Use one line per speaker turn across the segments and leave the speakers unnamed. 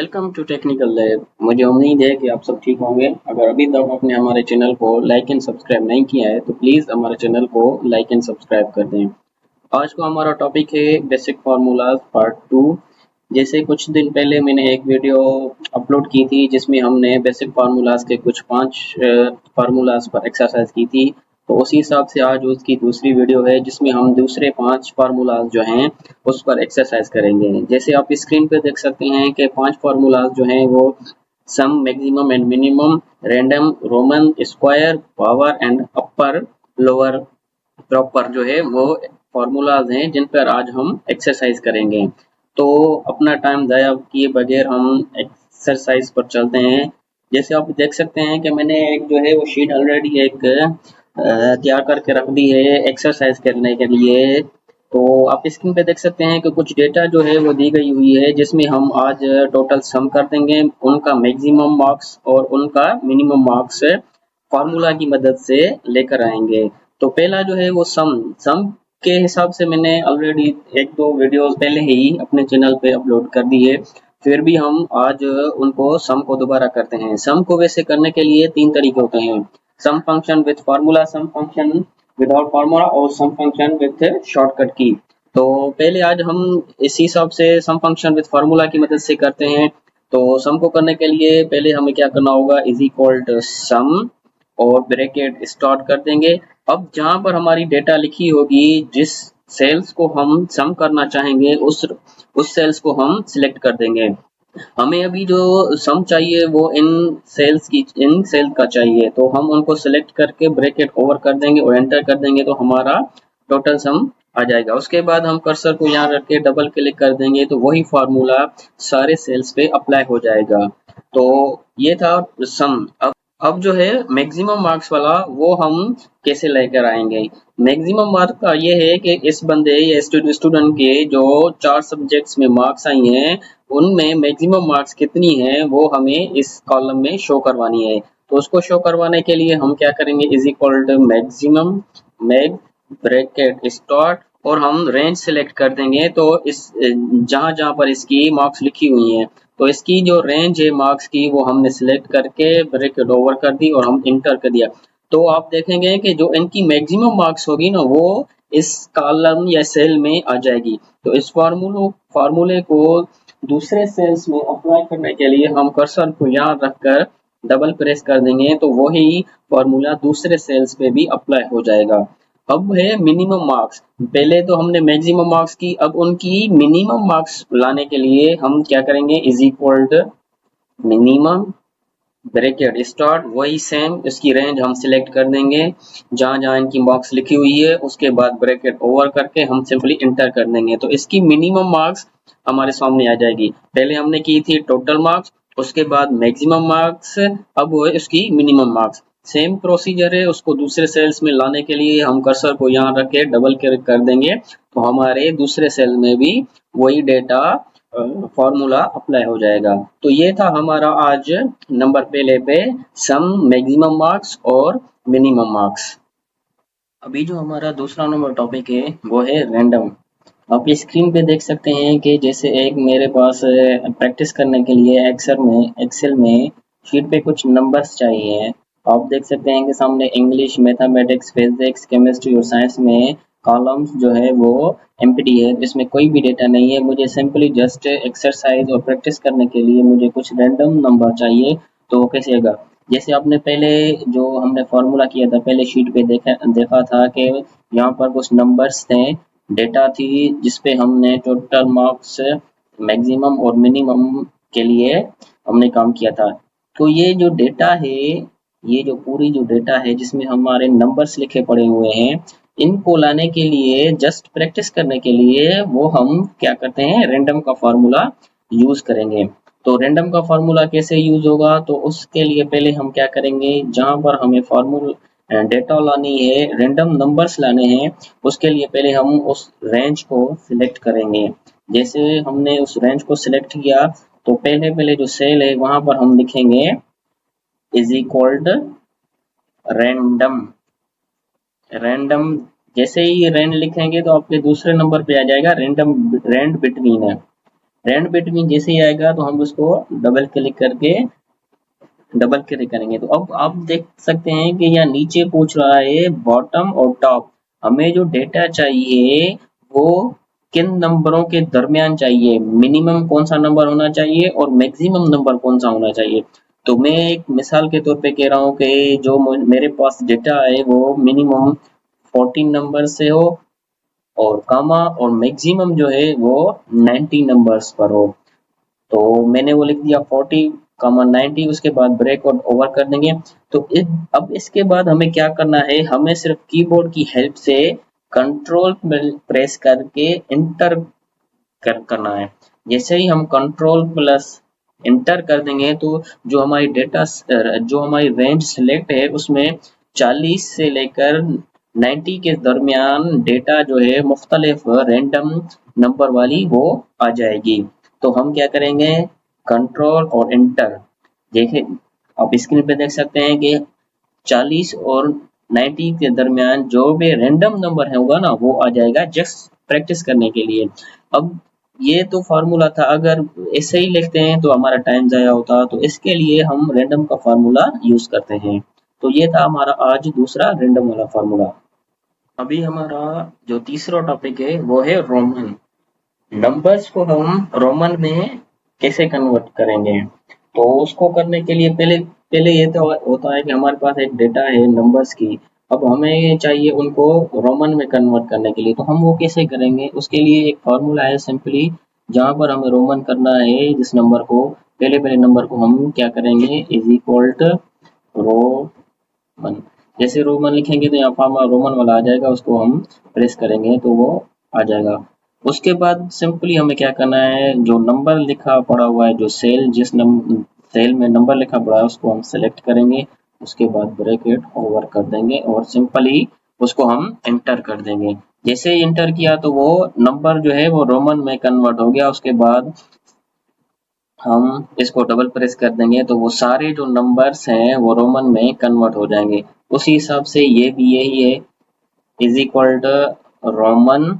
Welcome to technical lab. मुझे उम्मीद है कि आप सब ठीक होंगे। अगर अभी तक आपने हमारे चैनल को लाइक एंड सब्सक्राइब नहीं किया है तो प्लीज़ हमारे चैनल को लाइक एंड सब्सक्राइब कर दें। आज का हमारा टॉपिक है बेसिक फार्मूलाज पार्ट 2। जैसे कुछ दिन पहले मैंने एक वीडियो अपलोड की थी जिसमें हमने बेसिक फार्मूलाज के कुछ 5 फार्मूलाज पर एक्सरसाइज की थी। तो उसी हिसाब से आज उसकी दूसरी वीडियो है जिसमें हम दूसरे 5 फार्मूलाज जो हैं उस पर एक्सरसाइज करेंगे। जैसे आप स्क्रीन पे देख सकते हैं कि 5 फार्मूलाज जो हैं वो sum, maximum and minimum, random, roman square, power and upper lower proper जो है वो फार्मूलाज हैं जिन पर आज हम एक्सरसाइज करेंगे। तो अपना टाइम ज़ाया किए बगैर हम एक्सरसाइज पर चलते हैं। जैसे आप देख सकते हैं कि मैंने एक जो है वो शीट ऑलरेडी एक तैयार करके रख दी है एक्सरसाइज करने के लिए। तो आप स्क्रीन पे देख सकते हैं कि कुछ डेटा जो है वो दी गई हुई है जिसमें हम आज टोटल सम कर देंगे, उनका मैक्सिमम मार्क्स और उनका मिनिमम मार्क्स फार्मूला की मदद से लेकर आएंगे। तो पहला जो है वो सम सम के हिसाब से मैंने ऑलरेडी एक दो वीडियोस पहले ही अपने चैनल पे अपलोड कर दी है। फिर भी हम आज उनको सम को दोबारा करते हैं। सम को वैसे करने के लिए 3 तरीके होते हैं: sum function with formula, sum function without formula और सम फंक्शन विद शॉर्टकट की। तो पहले आज हम इसी हिसाब से सम फंक्शन विद फार्मूला की मदद से करते हैं। तो सम को करने के लिए पहले हमें क्या करना होगा, इज इक्वल टू सम और ब्रैकेट स्टार्ट कर देंगे। अब जहां पर हमारी डेटा लिखी होगी, जिस सेल्स को हम सम करना चाहेंगे उस सेल्स को हम सिलेक्ट कर देंगे। हमें अभी जो सम चाहिए वो इन सेल का चाहिए, तो हम उनको सिलेक्ट करके ब्रैकेट ओवर कर देंगे और एंटर कर देंगे तो हमारा टोटल सम आ जाएगा। उसके बाद हम कर्सर को यहाँ रख के डबल क्लिक कर देंगे तो वही फार्मूला सारे सेल्स पे अप्लाई हो जाएगा। तो ये था सम। अब जो है मैक्सिमम मार्क्स वाला वो हम कैसे लेकर आएंगे। मैक्सिमम मार्क का ये है कि इस बंदे या स्टूडेंट के जो 4 सब्जेक्ट्स में मार्क्स आई हैं उनमें मैक्सिमम मार्क्स कितनी है वो हमें इस कॉलम में शो करवानी है। तो उसको शो करवाने के लिए हम क्या करेंगे, is equal to maximum mag bracket start और हम रेंज सेलेक्ट कर देंगे। तो इस जहां जहां पर इसकी मार्क्स लिखी हुई हैं तो इसकी जो रेंज है मार्क्स की वो हमने सिलेक्ट करके ब्रैकेट ओवर कर दी और हम इंटर कर दिया। तो आप देखेंगे कि जो इनकी मैक्सिमम मार्क्स होगी ना वो इस कॉलम या सेल में आ जाएगी। तो इस फार्मूले को दूसरे सेल्स में अप्लाई करने के लिए हम कर्सर को यहाँ रखकर डबल प्रेस कर देंगे तो वही फार्मूला दूसरे सेल्स पे भी अप्लाई हो जाएगा। अब है मिनिमम मार्क्स। पहले तो हमने मैक्सिमम मार्क्स की, अब उनकी मिनिमम मार्क्स लाने के लिए हम क्या करेंगे, is equal to minimum bracket start, वही सेम इसकी रेंज हम सिलेक्ट कर देंगे जहां जहां इनकी मार्क्स लिखी हुई है। उसके बाद ब्रैकेट ओवर करके हम सिंपली इंटर कर देंगे तो इसकी मिनिमम मार्क्स हमारे सामने आ जाएगी। पहले हमने की थी टोटल मार्क्स, उसके बाद मैक्सिमम मार्क्स, अब वो है उसकी मिनिमम मार्क्स। सेम प्रोसीजर है, उसको दूसरे सेल्स में लाने के लिए हम कर्सर को यहाँ रख के डबल क्लिक कर देंगे तो हमारे दूसरे सेल में भी वही डेटा फॉर्मूला अप्लाई हो जाएगा। तो ये था हमारा आज नंबर पहले पे सम, मैक्सिमम मार्क्स और मिनिमम मार्क्स। अभी जो हमारा दूसरा नंबर टॉपिक है वो है रैंडम। आप स्क्रीन पे देख सकते हैं कि जैसे एक मेरे पास प्रैक्टिस करने के लिए एक्सेल में शीट पे कुछ नंबर्स चाहिए हैं। आप देख सकते हैं कि सामने इंग्लिश, मैथमेटिक्स, फिजिक्स, केमिस्ट्री और साइंस में कॉलम्स जो है वो एम्प्टी है, इसमें कोई भी डेटा नहीं है। मुझे सिंपली जस्ट एक्सरसाइज और प्रैक्टिस करने के लिए मुझे कुछ रैंडम नंबर चाहिए। तो कैसे होगा, जैसे आपने पहले जो हमने फॉर्मूला किया था पहले शीट पे देखा था कि यहाँ पर कुछ नंबर्स थे, डेटा थी जिसपे हमने टोटल मार्क्स मैक्सिमम और मिनिमम के लिए हमने काम किया था। तो ये जो डेटा है, ये जो पूरी जो डेटा है जिसमें हमारे नंबर्स लिखे पड़े हुए हैं, इनको लाने के लिए जस्ट प्रैक्टिस करने के लिए वो हम क्या करते हैं, रैंडम का फार्मूला यूज करेंगे। तो रैंडम का फार्मूला कैसे यूज होगा, तो उसके लिए पहले हम क्या करेंगे, जहां पर हमें फार्मूला डेटा लानी है, रैंडम नंबर्स लाने हैं, उसके लिए पहले हम उस रेंज को सिलेक्ट करेंगे। जैसे हमने उस रेंज को सिलेक्ट किया तो पहले पहले जो सेल है वहां पर हम लिखेंगे इज इक्वल रैंडम। रैंडम जैसे ही रेंज लिखेंगे तो आपके दूसरे नंबर पे आ जाएगा रैंडम, रैंड बिटवीन है। रैंड बिटवीन जैसे ही आएगा तो हम उसको डबल क्लिक करेंगे। तो अब आप देख सकते हैं कि यहाँ नीचे पूछ रहा है बॉटम और टॉप, हमें जो डेटा चाहिए वो किन नंबरों के दरमियान चाहिए, मिनिमम कौन सा नंबर होना चाहिए और मैक्सिमम नंबर कौन सा होना चाहिए। तो मैं एक मिसाल के तौर पे कह रहा हूँ कि जो मेरे पास डेटा है वो मिनिमम 14 नंबर से हो और कामा और मैक्सिमम जो है वो 90 नंबर्स पर हो। तो मैंने वो लिख दिया 40, 90, उसके बाद ब्रेक और ओवर कर देंगे। तो अब इसके बाद हमें क्या करना है, हमें सिर्फ कीबोर्ड की हेल्प से कंट्रोल प्रेस करके इंटर करना है। जैसे ही हम कंट्रोल प्लस इंटर कर देंगे तो जो हमारी रेंज सिलेक्ट है उसमें 40 से लेकर 90 के दरमियान डेटा जो है मुख्तलिफ रैंडम नंबर वाली वो आ जाएगी। तो हम क्या करेंगे, कंट्रोल और इंटर। देखिए आप स्क्रीन पे देख सकते हैं कि 40 और 90 के दरमियान जो भी रैंडम नंबर है होगा ना वो आ जाएगा, जस्ट प्रैक्टिस करने के लिए। अब ये तो फार्मूला था, अगर ऐसे ही लिखते हैं तो हमारा टाइम जाया होता, तो इसके लिए हम रैंडम का फार्मूला यूज करते हैं। तो ये था हमारा आज दूसरा रैंडम वाला फार्मूला। अभी हमारा जो तीसरा टॉपिक है वो है रोमन नंबर्स को हम रोमन में कैसे कन्वर्ट करेंगे। तो उसको करने के लिए पहले पहले ये तो होता है कि हमारे पास एक डेटा है नंबर्स की, अब हमें चाहिए उनको रोमन में कन्वर्ट करने के लिए। तो हम वो कैसे करेंगे, उसके लिए एक फॉर्मूला है सिंपली, जहाँ पर हमें रोमन करना है जिस नंबर को, पहले पहले नंबर को हम क्या करेंगे, इज इक्वल टू रोमन। जैसे रोमन लिखेंगे तो यहाँ फॉर्मूला रोमन वाला आ जाएगा, उसको हम प्रेस करेंगे तो वो आ जाएगा। उसके बाद सिंपली हमें क्या करना है, जो नंबर लिखा पड़ा हुआ है, जो सेल में नंबर लिखा पड़ा है उसको हम सेलेक्ट करेंगे। उसके बाद ब्रैकेट ओवर कर देंगे और सिंपली उसको हम एंटर कर देंगे। जैसे ही एंटर किया तो वो नंबर जो है वो रोमन में कन्वर्ट हो गया। उसके बाद हम इसको डबल प्रेस कर देंगे तो वो सारे जो नंबर्स हैं वो रोमन में कन्वर्ट हो जाएंगे। उसी हिसाब से ये भी यही है, इज इक्वल टू रोमन,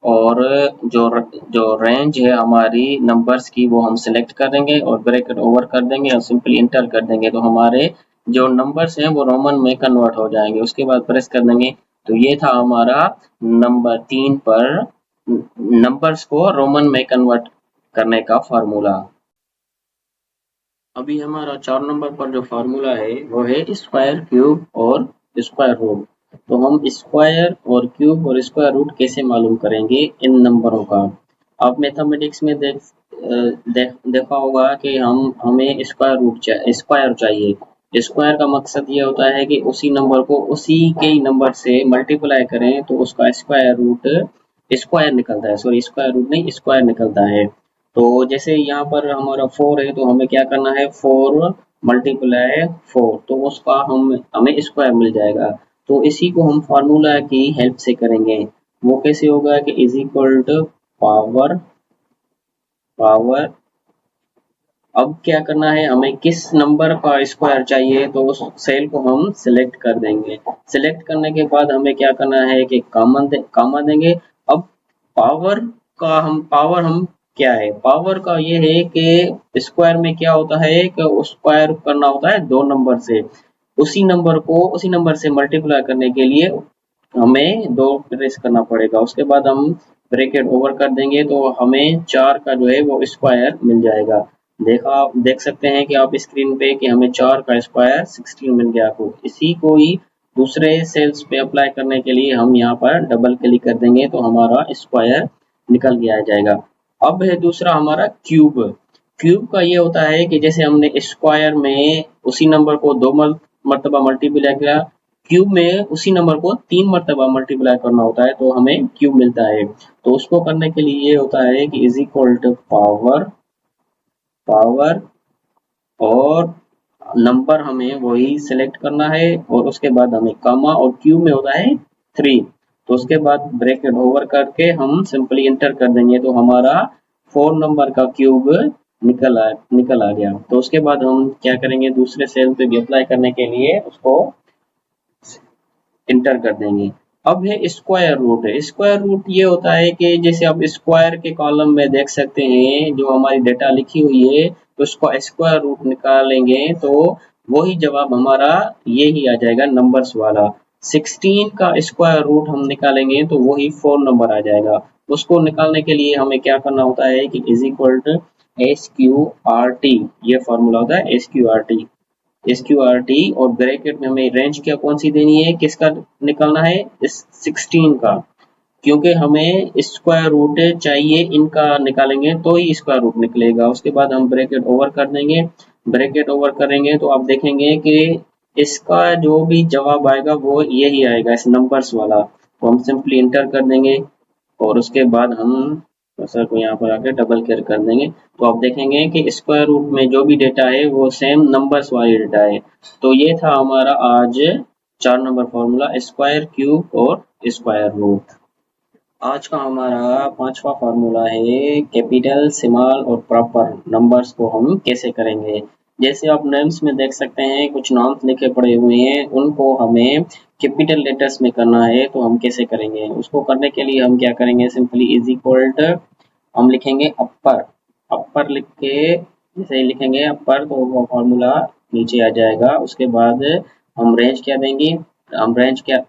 और जो जो रेंज है हमारी नंबर्स की वो हम सिलेक्ट करेंगे और ब्रैकेट ओवर कर देंगे और सिंपली इंटर कर देंगे तो हमारे जो नंबर्स हैं वो रोमन में कन्वर्ट हो जाएंगे। उसके बाद प्रेस कर देंगे। तो ये था हमारा नंबर 3 पर नंबर्स को रोमन में कन्वर्ट करने का फार्मूला। अभी हमारा 4 नंबर पर जो फार्मूला है वो है स्क्वायर, क्यूब और स्क्वायर रूट। तो हम स्क्वायर और क्यूब और स्क्वायर रूट कैसे मालूम करेंगे इन नंबरों का। आप मैथमेटिक्स में देखा होगा कि हमें स्क्वायर चाहिए। स्क्वायर का मकसद ये होता है कि उसी नंबर को उसी के ही नंबर से मल्टीप्लाई करें तो उसका स्क्वायर रूट स्क्वायर निकलता है, सॉरी स्क्वायर रूट नहीं स्क्वायर निकलता है। तो जैसे यहाँ पर हमारा 4 है तो हमें क्या करना है, 4 मल्टीप्लाई 4, तो उसका हमें स्क्वायर मिल जाएगा। तो इसी को हम फार्मूला की हेल्प से करेंगे। वो कैसे होगा कि is equal to power power. अब क्या करना है, हमें किस नंबर का स्क्वायर चाहिए तो उस सेल को हम सिलेक्ट कर देंगे। सिलेक्ट करने के बाद हमें क्या करना है कि कामा देंगे। अब पावर हम क्या है, पावर का ये है कि स्क्वायर में क्या होता है कि स्क्वायर करना होता है दो नंबर से, उसी नंबर से मल्टीप्लाई करने के लिए हमें दो प्रेस करना पड़ेगा। उसके बाद हम ब्रैकेट ओवर कर देंगे तो हमें 4 का जो है वो स्क्वायर मिल जाएगा। देख सकते हैं कि आप स्क्रीन पे कि हमें 4 का स्क्वायर 16 मिल गया। तो इसी को ही दूसरे सेल्स पे अप्लाई करने के लिए हम यहाँ पर डबल क्लिक कर देंगे तो हमारा स्क्वायर निकल के आ जाएगा। अब है दूसरा हमारा क्यूब। क्यूब का ये होता है कि जैसे हमने स्क्वायर में उसी नंबर को दो मरतबा मल्टीप्लाई किया, क्यूब में उसी नंबर को 3 मरतबा मल्टीप्लाई करना होता है तो हमें क्यूब मिलता है। तो उसको करने के लिए ये होता है कि is equal to power power और नंबर हमें वही सिलेक्ट करना है और उसके बाद हमें कामा, और क्यूब में होता है 3, तो उसके बाद ब्रैकेट ओवर करके हम सिंपली इंटर कर देंगे तो हमारा 4 नंबर का क्यूब निकल आ गया। तो उसके बाद हम क्या करेंगे, दूसरे सेल पे भी अप्लाई करने के लिए उसको इंटर कर देंगे। अब है स्क्वायर रूट। स्क्वायर रूट ये होता है कि जैसे आप स्क्वायर के कॉलम में देख सकते हैं जो हमारी डेटा लिखी हुई है, तो उसको स्क्वायर रूट निकालेंगे तो वही जवाब हमारा ये ही आ जाएगा नंबर्स वाला। 16 का स्क्वायर रूट हम निकालेंगे तो वही 4 नंबर आ जाएगा। उसको निकालने के लिए हमें क्या करना होता है कि is equal to S Q R T, ये फॉर्मूला होता है S Q R T. SQRT और ब्रैकेट में हमें रेंज क्या कौन सी देनी है, किसका निकालना है, इस 16 का, क्योंकि हमें स्क्वायर रूट चाहिए, इनका निकालेंगे तो ही स्क्वायर रूट निकलेगा। उसके बाद हम ब्रैकेट ओवर कर देंगे। ब्रैकेट ओवर करेंगे तो आप देखेंगे कि इसका जो भी जवाब आएगा वो यही आएगा, इस नंबर्स वाला। तो हम सिंपली इंटर कर देंगे और उसके बाद हम कर्सर को यहाँ पर आके डबल क्लिक कर देंगे तो आप देखेंगे कि स्क्वायर रूट में जो भी डेटा है वो सेम नंबर्स वाली डेटा है। तो ये था हमारा आज 4 नंबर फॉर्मूला, स्क्वायर, क्यूब और स्क्वायर रूट। आज का हमारा 5वां फॉर्मूला है कैपिटल, स्मॉल और प्रॉपर नंबर्स को हम कैसे करेंगे। जैसे आप नेम्स में देख सकते हैं कुछ नाम लिखे पड़े हुए हैं, उनको हमें कैपिटल लेटर्स में करना है तो हम कैसे करेंगे। उसको करने के लिए हम क्या करेंगे, सिंपली इज इक्वल टू हम लिखेंगे अपर। अपर लिख के जैसे ही लिखेंगे अपर तो वो फॉर्मूला नीचे आ जाएगा। उसके बाद हम रेंज क्या देंगे, हम रेंज क्या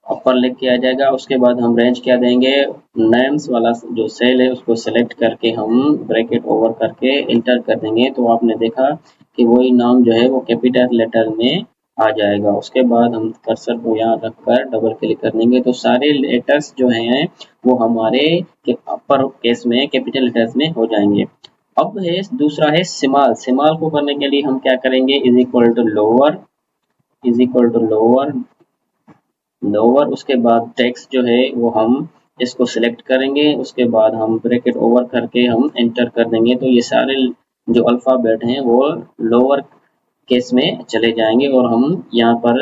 अपर लिख के आ जाएगा। उसके बाद हम रेंज क्या देंगे, नेम्स वाला जो सेल है उसको सेलेक्ट करके हम ब्रैकेट ओवर करके इंटर कर देंगे तो आपने देखा कि वही नाम जो है वो कैपिटल लेटर में आ जाएगा। उसके बाद हम कर्सर को यहाँ रखकर डबल क्लिक कर देंगे तो सारे लेटर्स जो हैं वो हमारे अपर केस में कैपिटल लेटर्स में हो जाएंगे। अब है दूसरा है स्मॉल। स्मॉल को करने के लिए हम क्या करेंगे, is equal to lower, is equal to lower, lower. उसके बाद टेक्स्ट जो है वो हम इसको सिलेक्ट करेंगे। उसके बाद हम ब्रैकेट ओवर करके हम एंटर कर देंगे तो ये सारे जो अल्फ़ाबेट हैं वो लोअर केस में चले जाएंगे और हम यहाँ पर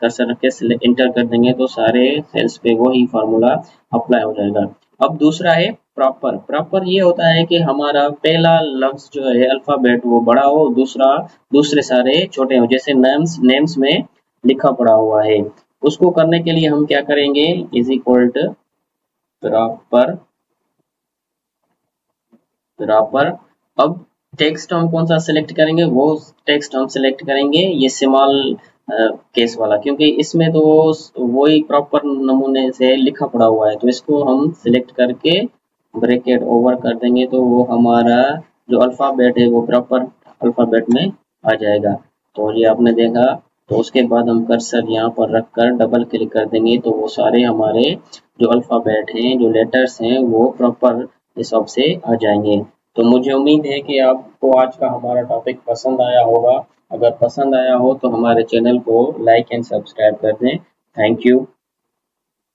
कर्सर रख के इंटर कर देंगे तो सारे सेल्स पे वही फार्मूला अप्लाई हो जाएगा। अब दूसरा है प्रॉपर। प्रॉपर ये होता है कि हमारा पहला लफ्ज जो है अल्फ़ाबेट वो बड़ा हो, दूसरा दूसरे सारे छोटे हो, जैसे नेम्स, नेम्स में लिखा पड़ा हुआ है। उसको करने के लिए हम क्या करेंगे, is equal to proper, proper. अब टेक्स्ट हम कौन सा सिलेक्ट करेंगे, वो टेक्स्ट हम सिलेक्ट करेंगे ये स्मॉल केस वाला, क्योंकि इसमें तो वही प्रॉपर नमूने से लिखा पड़ा हुआ है। तो इसको हम सिलेक्ट करके ब्रैकेट ओवर कर देंगे तो वो हमारा जो अल्फ़ाबेट है वो प्रॉपर अल्फ़ाबेट में आ जाएगा। तो ये आपने देखा। तो उसके बाद हम कर्सर यहाँ पर रखकर डबल क्लिक कर देंगे तो वो सारे हमारे जो अल्फ़ाबेट हैं, जो लेटर्स हैं वो प्रॉपर हिसाब से आ जाएंगे। तो मुझे उम्मीद है कि आपको आज का हमारा टॉपिक पसंद आया होगा। अगर पसंद आया हो तो हमारे चैनल को लाइक एंड सब्सक्राइब कर दें। Thank you.